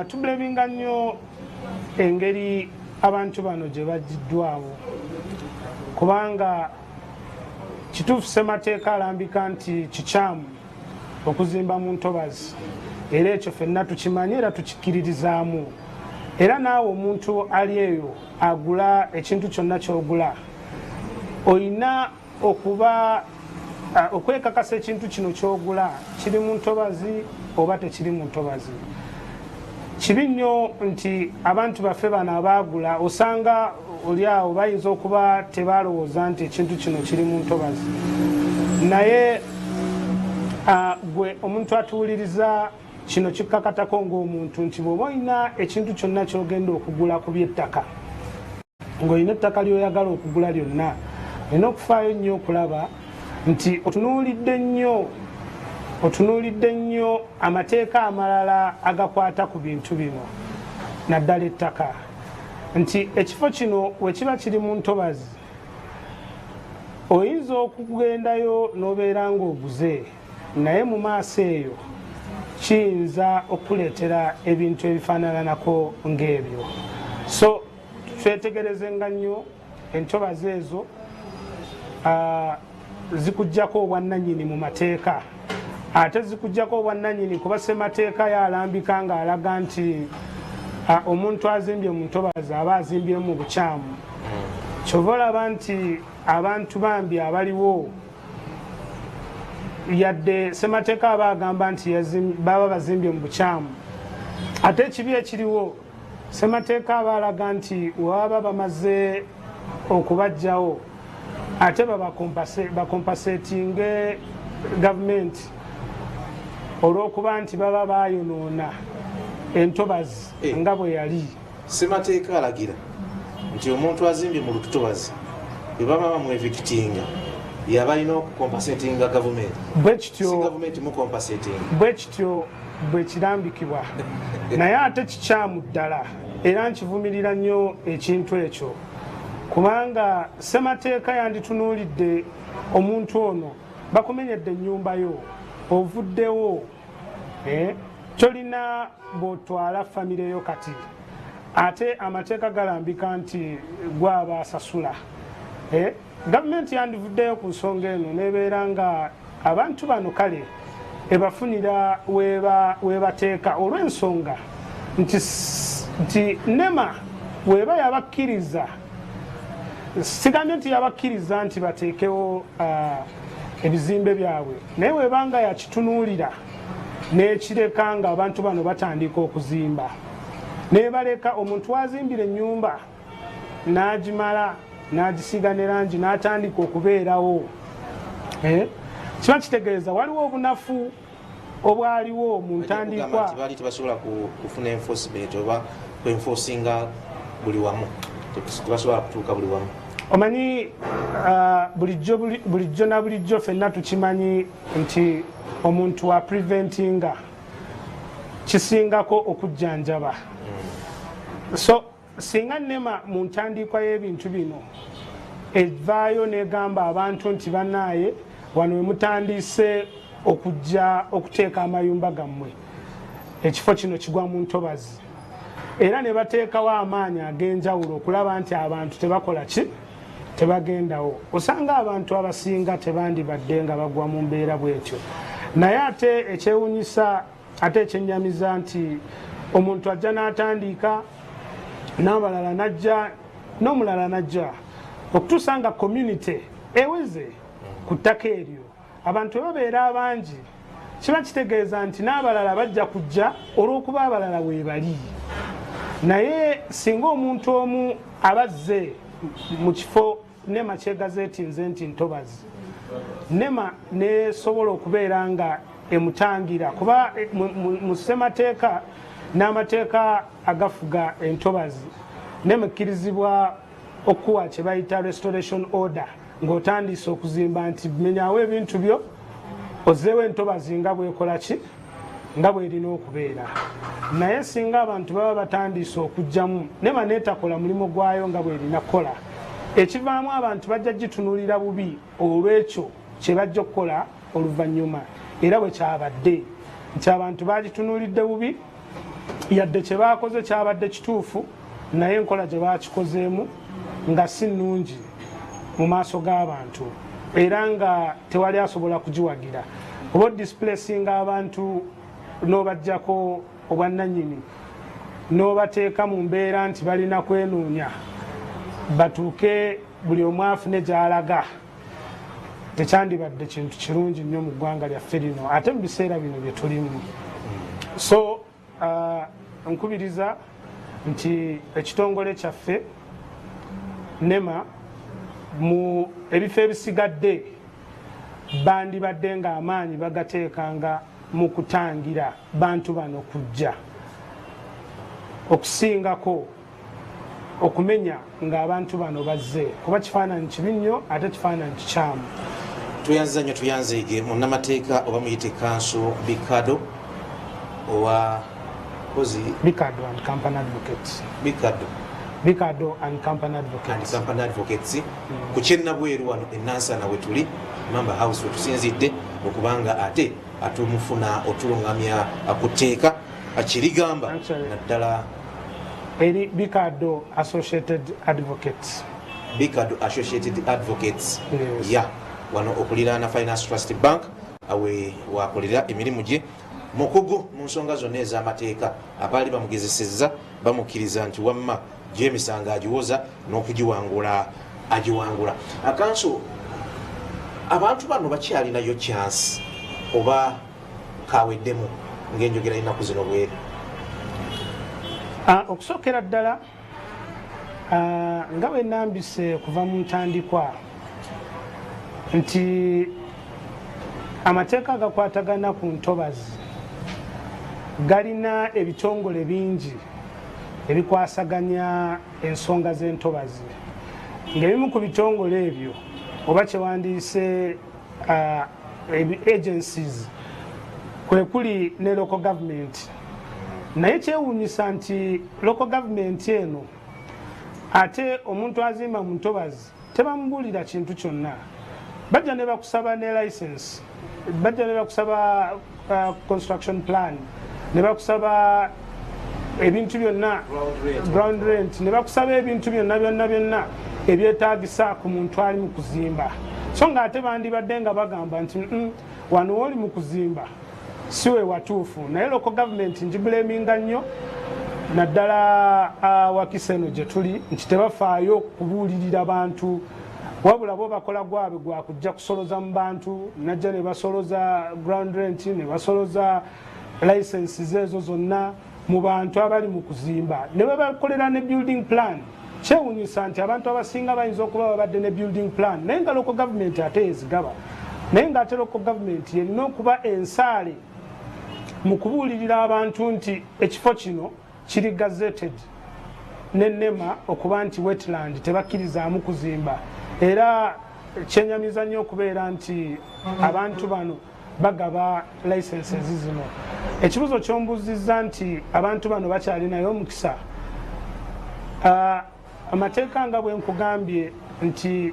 Tubulebinga nnyo engeri abantu bano gye baggiddwamu kubanga kituufu ssemateeka alambika nti kikyamu okuzimba mu ntobazi era ekyo ffenna tukimanyi era tukikkiririzaamu. Era naawe omuntu ali eyo agula ekintu kyonna ky'ogula olina okuba okwekakasa ekintu kino ky'ogula kiri mu ntobazi oba tekiri mu ntobazi. Kibi nnyo nti abantu baffe bano abaagula osanga oli awo bayinza okuba tebalowooza nti ekintu kino kiri mu ntobazi, naye gwe omuntu atuwuliriza kino kikkakatako ng'omuntu nti bw'oba olina ekintu kyonna ky'ogenda okugula ku by'ettaka ng'olina ettaka ly'oyagala okugula lyonna olina okufaayo nnyo okulaba nti otunuulidde nnyo amateeka amalala agakwata ku bintu bino naddala ettaka, nti ekifo kino we kiba kiri mu ntobazi oyinza okugendayo n'obeera ng'oguze naye mu maaso eyo kiyinza okuleetera ebintu ebifaananako ng'ebyo. So twetegerezenga nnyo entobazi ezo zikuggyako obwannannyini mu mateeka, ate zikuggyako obwannannyini kuba ssemateeka yalambika ng'alaga nti omuntu azimbye mu ntobazi aba azimbye mu bukyamu. Kyova olaba nti abantu bambi abaliwo yadde ssemateeka aba agamba nti baba bazimbye mu bukyamu, ate ekibi ekiriwo ssemateeka aba alaga nti waba bamaze okubajjawo ate bakompasetinge gavumenti olw'okuba nti baba bayonoona entobazi nga bwe yali. Ssemateeka alagira nti omuntu azimbye mu lutobazi bwe baba bamwevikitinga yaba alina okukompasetinga gavumenti. Bwe kityo bwe kirambikibwa naye ate kikyamu ddala era nkivumirira nnyo ekintu ekyo kubanga ssemateeka yanditunuulidde omuntu ono bakumenyedde ennyumba yo ovuddewo tolina bwotwala famire yo kati ate amateeka galambika nti gwaba asasula. Gavumenti yandivuddeyo ku nsonga eno nebeera nga abantu bano kale ebafunira webateeka olw'ensonga nti NEMA weba yabakkiriza, sigambye nti yabakkiriza nti bateekewo ebizimbe byabwe, naye webanga yakitunuulira n'ekireka nga abantu bano batandika okuzimba nebaleka omuntu wazimbira ennyumba n'agimala n'agisiga ne langi n'atandika okubeerawo, kiba kitegeeza waliwo obunafu obwaliwo mu ntandikwa. Bali tebasobola kufuna enforcement oba kwenforcinga buli wamu, tebasobola kutuuka buli wamu. Omanyi bulijjo na bulijjo ffenna tukimanyi nti omuntu wa preventinga kisingako okujjanjaba. So singa NEMA mu ntandikwa y'ebintu bino evaayo negamba abantu nti bannaaye wano we mutandise okujja okuteeka amayumba gammwe, ekifo kino kigwa mu ntobazi, era ne bateekawo amaanyi ag'enjawulo okulaba nti abantu tebakola ki, tebagendawo. Osanga abantu abasinga tebandibadde nga bagwa mu mbeera bwetyo. Naye ate ekyewunyisa ate ekyennyamiza nti omuntu ajja n'atandika n'abalala najja n'omulala najja okutuusa nga community eweze ku ttaka eryo. Abantu bwe babeera abangi kiba kitegeeza nti n'abalala bajja kujja olw'okuba abalala weebali. Naye singa omuntu omu abazze mu kifo NEMA kyegazeetinze nti ntobazi, NEMA nesobola okubeera nga emutangira kuba mu ssemateeka n'amateeka agafuga entobazi NEMA ekkirizibwa okuwa kye bayita restoration order ng'otandise okuzimba nti menyawo ebintu byo ozeewo entobazi nga bwekola ki, nga bwerina okubeera. Naye singa abantu baba batandise okujjamu NEMA neetakola mulimu gwayo nga bwerina kukola, ekivaamu abantu bajja gitunuulira bubi olw'ekyo kye bajja okukola oluvannyuma. Era bwe kyabadde nti abantu bagitunuulidde bubi, yadde kye baakoze kyabadde kituufu, naye enkola gye baakikozeemu nga si nnungi mu maaso g'abantu, era nga tewali asobola kugiwagira. Oba odisplacinga abantu n'obajjako obwannannyini n'obateeka mu mbeera nti balina kwenoonya batuuke buli omu afune gy'alaga, tekyandibadde kintu kirungi nnyo mu ggwanga lyaffe lino ate mu biseera bino bye tulimu. So nkubiriza nti ekitongole kyaffe NEMA mu ebifo ebisigadde bandibadde nga amaanyi bagateekanga mu kutangira bantu bano kujja okusingako okumenya ng'abantu bano bazze, kuba kifaananyi kibi nnyo ate kifaananyi kikyamu. Tuyanziza nnyo tuyanzeege munnamateeka oba muyite kanso Bikado owa kozi Bikado and Company Advocates. Bikado and Company Advocates. And Company Advocates. Ku kyennabweru wano enansana we tuli Mamba House we tusinzidde okubanga ate atumufuna otulungamya akuteeka akirigamba naddala eri Bikado Associated Advocates. Bikado Associated Advocates. Yes. Ya wano okuliraana Finance Trust Bank awe wakolera emirimu gye mukugu mu nsonga zonna ez'amateeka. Abaali bamugezesezza bamukkiriza nti wamma gy'emisango agiwoza n'okugiwangula agiwangula. Akanso abantu bano bakyalinayo chance oba kaweddemu ng'enjogera ennaku zino bweri? Okusookera ddala nga bwe nambise kuva mu ntandikwa nti amateeka agakwatagana ku ntobazi galina ebitongole bingi ebikwasaganya ensonga z'entobazi, ng'ebimu ku bitongole ebyo oba kyewandiise agencies kwe kuli ne local government. Naye kyewuunyisa nti local government eno ate omuntu azimba mu ntobazi tebamubuulira kintu kyonna. Bajja ne bakusaba ne license, bajja ne bakusaba construction plan ne bakusaba ebintu byonna ground rent ne bakusaba ebintu byonna ebyetaagisa ku muntu ali mu kuzimba so nga ate bandibadde nga bagamba nti wano woli mu kuzimba siwe watuufu naye local government njibuleminga nnyo naddala wakiseno gye tuli nti tebafaayo kubuulirira bantu wabula bo bakola gwabwe gwakujja kusoloza mu bantu najja ne basoloza ground rent ne basoloza licenses ezo zonna mu bantu abali mu kuzimba ne bakolera ne building plan kyewunyisa nti abantu abasinga bayinza okuba babadde ne building plan naye nga local government ate ezigaba naye nga ate local government yerina okuba ensaale mu kubuulirira abantu nti ekifo kino kiri gazetted n'ennema okuba nti wetland tebakkirizaamu kuzimba era kyenyamiza nnyo okubeera nti abantu bano bagaba licenses zino ekibuzo kyombuuzizza nti abantu bano bakyalinayo omukisa amateeka nga bwe nkugambye nti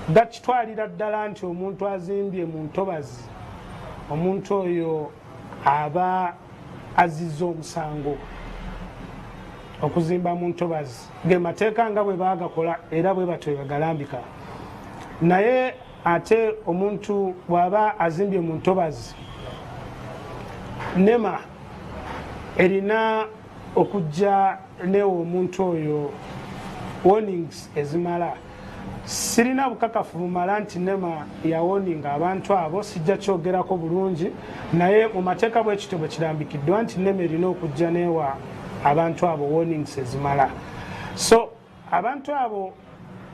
gakitwalira ddala nti omuntu azimbye mu ntobazi omuntu oyo aba azizza omusango okuzimba mu ntobazi ge mateeka nga bwe baagakola era bwe batyo bagalambika naye ate omuntu bw'aba azimbye mu ntobazi nema erina okujja newo omuntu oyo warnings ezimala sirina bukakafu bumala nti nema yawoninga abantu abo sijja kyogerako bulungi naye mu mateeka bwekityo bwe kirambikiddwa nti nema erina okujja newa abantu abo warnings ezimala so abantu abo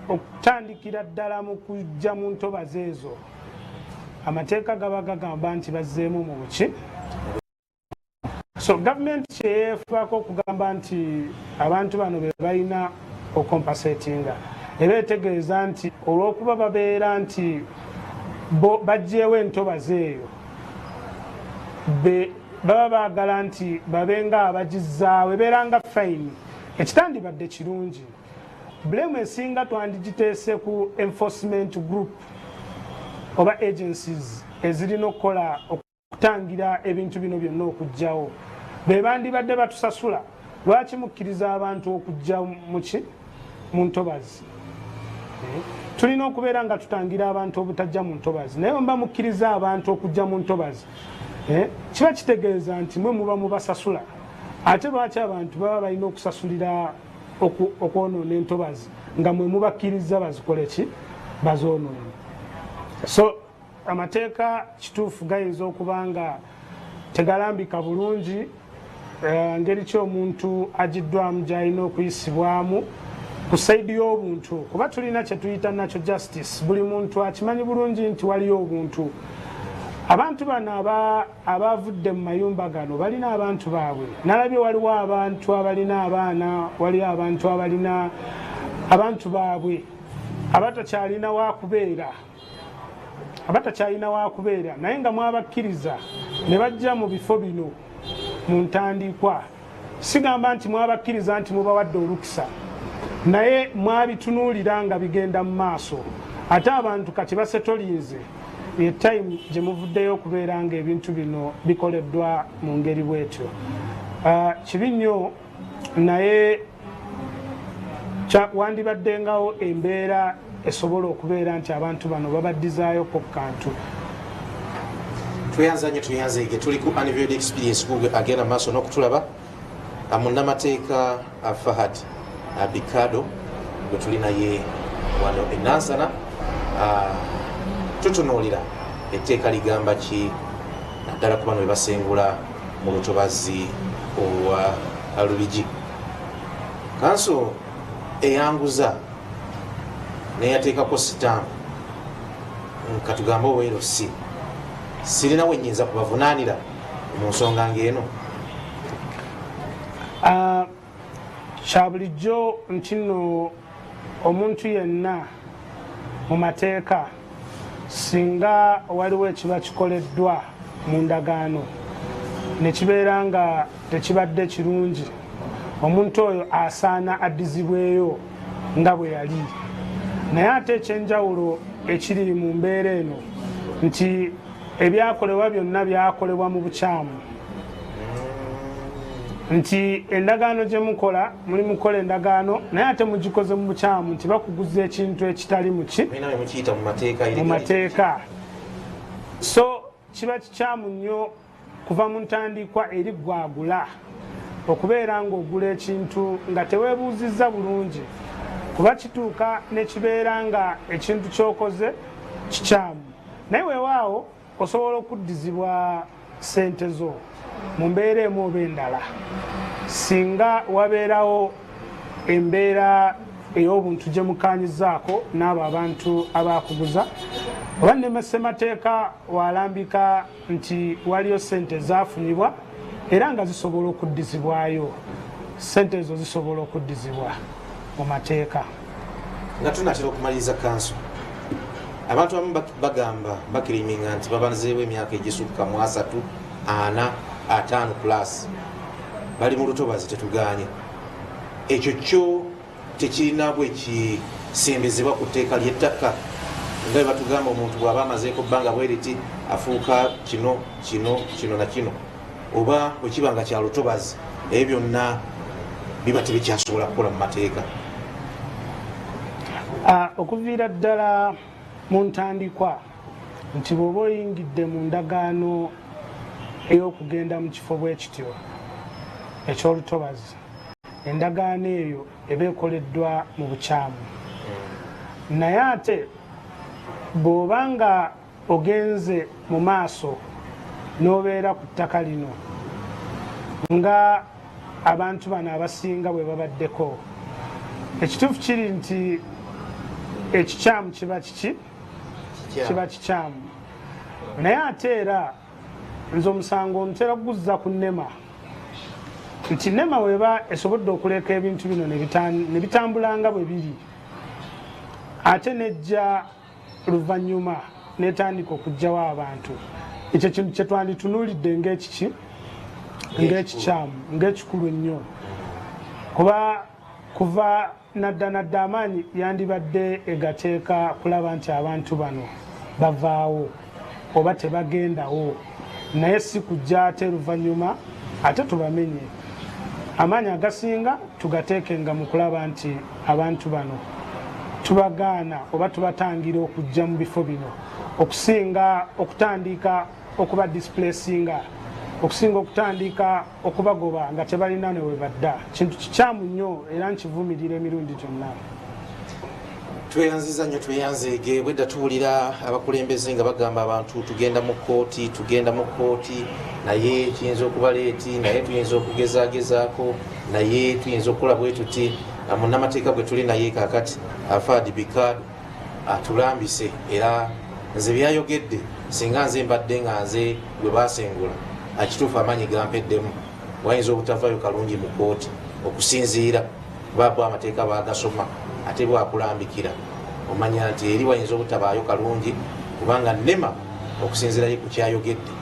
okutandikira ddala mu kujja mu ntobazi ezo amateeka gaba gagamba nti bazzeemu mu buki so gavumenti kyeyeefaako okugamba nti abantu bano be balina okompasatinga eba etegeeza nti olw'okuba babeera nti baggyeewo entobazi eyo baba baagala nti babenga abagizzaawo ebeera nga fayini ekitandibadde kirungi bulemu esinga twandigiteese ku enforcement group oba agencies ezirina okukola okutangira ebintu bino byonna okugjawo be bandibadde batusasula lwaki mukkiriza abantu okujja mu ntobazi tulina okubeera nga tutangira abantu obutajja mu ntobazi naye mba mukkiriza abantu okujja mu ntobazi kiba kitegeeza nti mwe muba mubasasula ate lwaki abantu baba balina okusasulira okwonoona entobazi nga mwe mubakkiriza bazikole ki bazoonoone so amateeka kituufu gayinza okuba nga tegalambika bulungi ngeri ki omuntu agiddwamu gyalina okuyisibwamu ku saidi y'obuntu kuba tulina kye tuyita nakyo justice buli muntu akimanyi bulungi nti waliyo obuntu abantu bano abavudde mu mayumba gano balina abantu baabwe nalabye waliwo abantu abalina abaana waliyo abantu abalina abantu baabwe abatakyalina wakubeera naye nga mwabakkiriza ne bajja mu bifo bino mu ntandikwa sigamba nti mwabakkiriza nti mubawadde olukisa naye mwabitunuulira nga bigenda mu maaso ate abantu kati basetolinze time gye muvuddeyo okubeera nga ebintu bino bikoleddwa mu ngeri bwetyo kibi nnyo naye wandibaddengawo embeera esobola okubeera nti abantu bano babaddizaayo ku kantu tuyanze tuli ku anniversary experience kugwe agenda maaso n'okutulaba munnamateeka Fahad Bikado gwe tuli naye wano enansana tutunuulira etteeka ligamba ki naddala ku bano bebasengula mu lutobazi olwa Lubigi kanso eyanguza neyateekako sitampu katugamba owero sirina wenyinza kubavunaanira mu nsonga ng'eno kya bulijjo nti nno omuntu yenna mu mateeka singa waliwo ekiba kikoleddwa mu ndagaano ne kibeera nga tekibadde kirungi omuntu oyo asaana addizibweyo nga bwe yali naye ate ekyenjawulo ekiri mu mbeera eno nti ebyakolebwa byonna byakolebwa mu bukyamu nti endagaano gye mukola muli mukola endagaano naye ate mugikoze mu bukyamu nti bakuguza ekintu ekitali mu mateeka so kiba kikyamu nnyo kuva mu ntandikwa eri gwagula okubeera ng'ogula ekintu nga teweebuuzizza bulungi kuba kituuka ne kibeera nga ekintu ky'okoze kikyamu naye weewaawo osobola okuddizibwa ssente zo mu mbeera emu oba endala singa wabeerawo embeera ey'obuntu gye mukaanyizaako n'abo abantu abakuguza oba ne ssemateeka walambika nti waliyo ssente zaafunibwa era nga zisobola okuddizibwayo ssente ezo zisobola okuddizibwa mu mateeka nga tunatera okumaliriza kanso abantu abamu bagamba bakiriminga nti babazeewo emyaka egisukka mu 3 4 5 plus bali mu lutobazi tetuganye ekyo kyo tekirina bwe kisembezebwa ku tteeka ly'ettaka nga batugamba omuntu bw'aba amazeeko bbanga bweriti afuuka kino na kino oba bwe kiba nga kya lutobazi ebyo byonna biba tebikyasobola kukola mu mateeka okuviira ddala mu ntandikwa nti bw'oba oyingidde mu ndagaano ey'okugenda mu kifo bwe kityo eky'olutobazi endagaano eyo eba ekoleddwa mu bukyamu naye ate bw'oba nga ogenze mu maaso n'obeera ku ttaka lino nga abantu bano abasinga bwe babaddeko ekituufu kiri nti ekikyamu kiba kiki kiba kikyamu naye ate era nze omusango ntera kuguzza ku nnema nti nnema weba esobodde okuleka ebintu bino ne bitambula nga bwe biri ate nejja luvannyuma netandika okugjawo abantu ekyo kintu kyetwanditunuulidde ng'ekiki ng'ekikyamu ng'ekikulu ennyo kuba kuva nadda amaanyi yandibadde egateeka kulaba nti abantu bano bavaawo oba tebagendawo naye si kujja ate luvannyuma ate tubamenye amaanyi agasinga tugateekenga mu kulaba nti abantu bano tubagaana oba tubatangira okujja mu bifo bino okusinga okutandika okuba displacinga okusinga okutandika okubagoba nga tebalina ne webadda kintu kikyamu nnyo era nkivumirira emirundi gyonna tweyanziza nnyo tweyanzeege bwedda tuwulira abakulembeze nga bagamba abantu tugenda mu kooti naye kiyinza okuba leeti naye tuyinza okugezaagezaako naye tuyinza okukola bwe tuti munnamateeka bwe tuli naye kakati afaadi bikaado atulambise era nze byayogedde singa nze mbadde nga nze gwe basengula akituufu amaanyi gampeddemu wayinza obutavaayo kalungi mu kooti okusinziira kubaabo amateeka bagasoma ate bwakulambikira omanya nti eri wayinza obutabaayo kalungi kubanga nnema okusinziirayo ku kyayogedde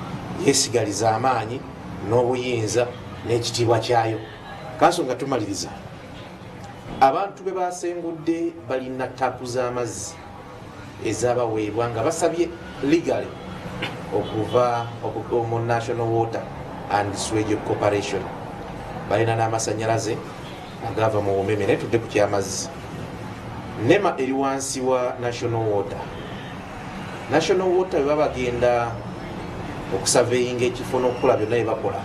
yeesigaliza amaanyi n'obuyinza n'ekitiibwa kyayo kanso nga tumaliriza abantu be basengudde balina taapu z'amazzi ezabaweebwa nga basabye legally okuva mu National Water and Sewage Corporation balina n'amasanyalaze agava mu bumeme naye tudde ku kyamazzi NEMA eri wansi wa National Water bwe babagenda okusurveyinga ekifo n'okukola byonna bye bakola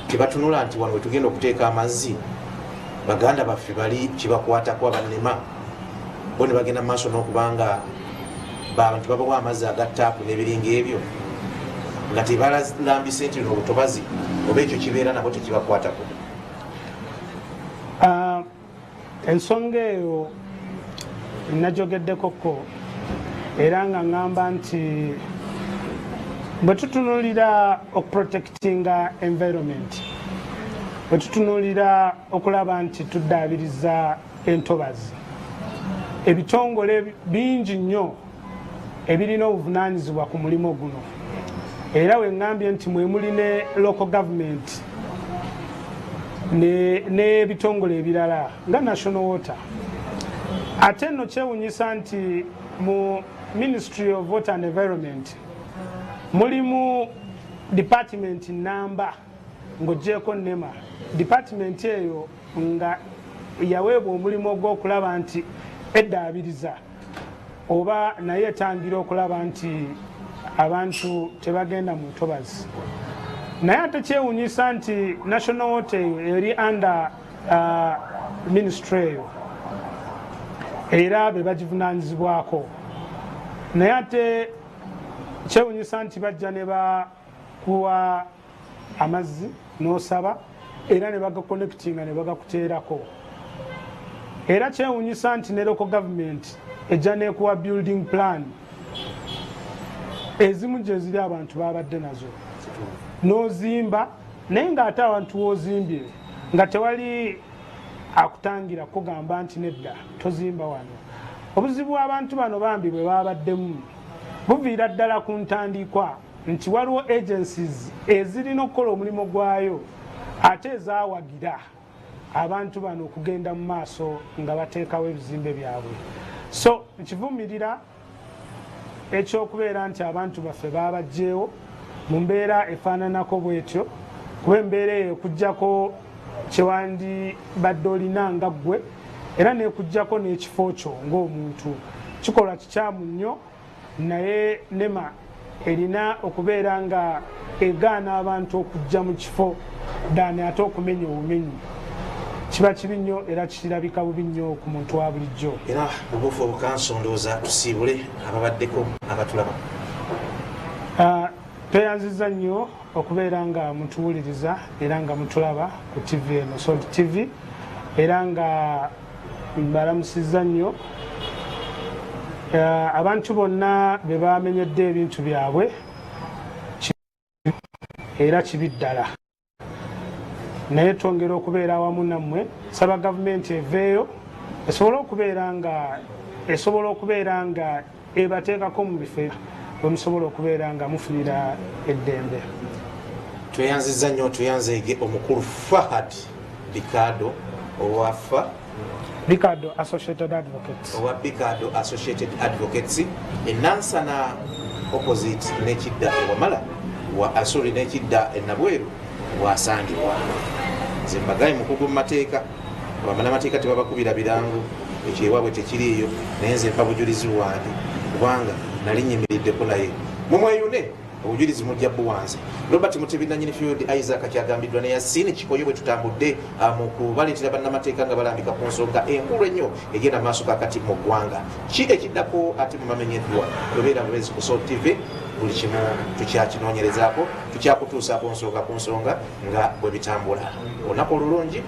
tebatunula nti wano wetugenda okuteeka amazzi baganda baffe bali kibakwatako aba NEMA bo ne bagenda mu maaso n'okubanga bantu babawa amazzi aga taapu n'ebiringa ebyo nga tebalambise nti lino obutobazi oba ekyo kibeera nabo tekibakwatako. Ensonga eyo najogeddekoko era nga ngamba nti bwe tutunuulira okuprotectinga environment, bwe tutunuulira okulaba nti tuddaabiriza entobazi, ebitongole bingi nnyo ebirina obuvunaanyizibwa ku mulimo guno era we ngambye nti mwe muli ne local government n'ebitongole ebirala nga National Water. Ate nno kyewunyisa nti mu Ministry of Water and Environment mulimu department namba ng'oggyeko NEMA. Department eyo nga yaweebwa omulimu ogw'okulaba nti eddaabiriza oba naye etangira okulaba nti abantu tebagenda mu ntobazi. Naye ate kyewuunyisa nti National Hotel eri under ministry eyo era be bagivunaanyizibwako. Naye ate kyewuunyisa nti bajja ne bakuwa amazzi n'osaba era ne bagakonekitinga ne bagakuteerako. Era kyewuunyisa nti ne local government ejja neekuwa building plan ezimu gye ziri abantu babadde nazo n'ozimba, naye ng'ate abantu w'ozimbye nga tewali akutangira kugamba nti nedda tozimba wano. Obuzibu abantu bano bambi bwe babaddemu buviira ddala ku ntandikwa nti waliwo agencies ezirina okukola omulimu gwayo ate ezaawagira abantu bano okugenda mu maaso nga bateekawo ebizimbe byabwe. So nkivumirira ekyokubeera nti abantu baffe babagjeewo mu mbeera efaananako bwetyo, kuba embeera eyo ekuggyako kyewandi badde olina nga ggwe era nekuggyako n'ekifo kyo ng'omuntu. Kikolwa kikyamu nnyo, naye NEMA erina okubeera nga egaana abantu okujja mu kifo ddaani ate okumenya obumenyi. Kiba kibi nnyo era kirabika bubi nnyo ku muntu wa bulijjo. Era obufu obukansondooza tusiibule ababaddeko abatulaba. Tweyanziza nnyo okubeera nga mutuwuliriza era nga mutulaba ku TV eno Salt TV, era nga mbalamusizza nnyo abantu bonna be bamenyedde ebintu byabwe era kibi ddala. Naye twongera okubeera awamu nammwe, saba gavumenti eveeyo esobola okubeera nga ebateekako mu bifo bwe musobola okubeera nga mufunira eddembe. Tweyanziza nnyo tuyanzeege omukulu Fahad Bikado owafa Bikado Associated Advocates. Owa Bikado Associated Advocates enansana opposite n'ekidda ewamala sorry n'ekidda enabweru wasangibwa. Nze mbagaye mukugu mu mateeka, bannamateeka tebabakubira birango, ekyewaabwe tekiriiyo, naye nze mpa bujulizi bwange kubanga nali nnyimiriddeko naye. Mumweyune obujulizi mujja buwanze. Robert Mutebi nannyini field Isaac kyagambiddwa ne Yasin Kikoyo bwe tutambudde mu kubaleetera bannamateeka nga balambika ku nsonga enkulu ennyo egenda maaso kakati mu ggwanga. Ki ekiddako ate mumamenyeddwa bebeera bwezi ku Salt TV, buli kimu tukyakinoonyerezaako, tukyakutuusaako nsonga ku nsonga nga bwe bitambula. Olunaku olulungi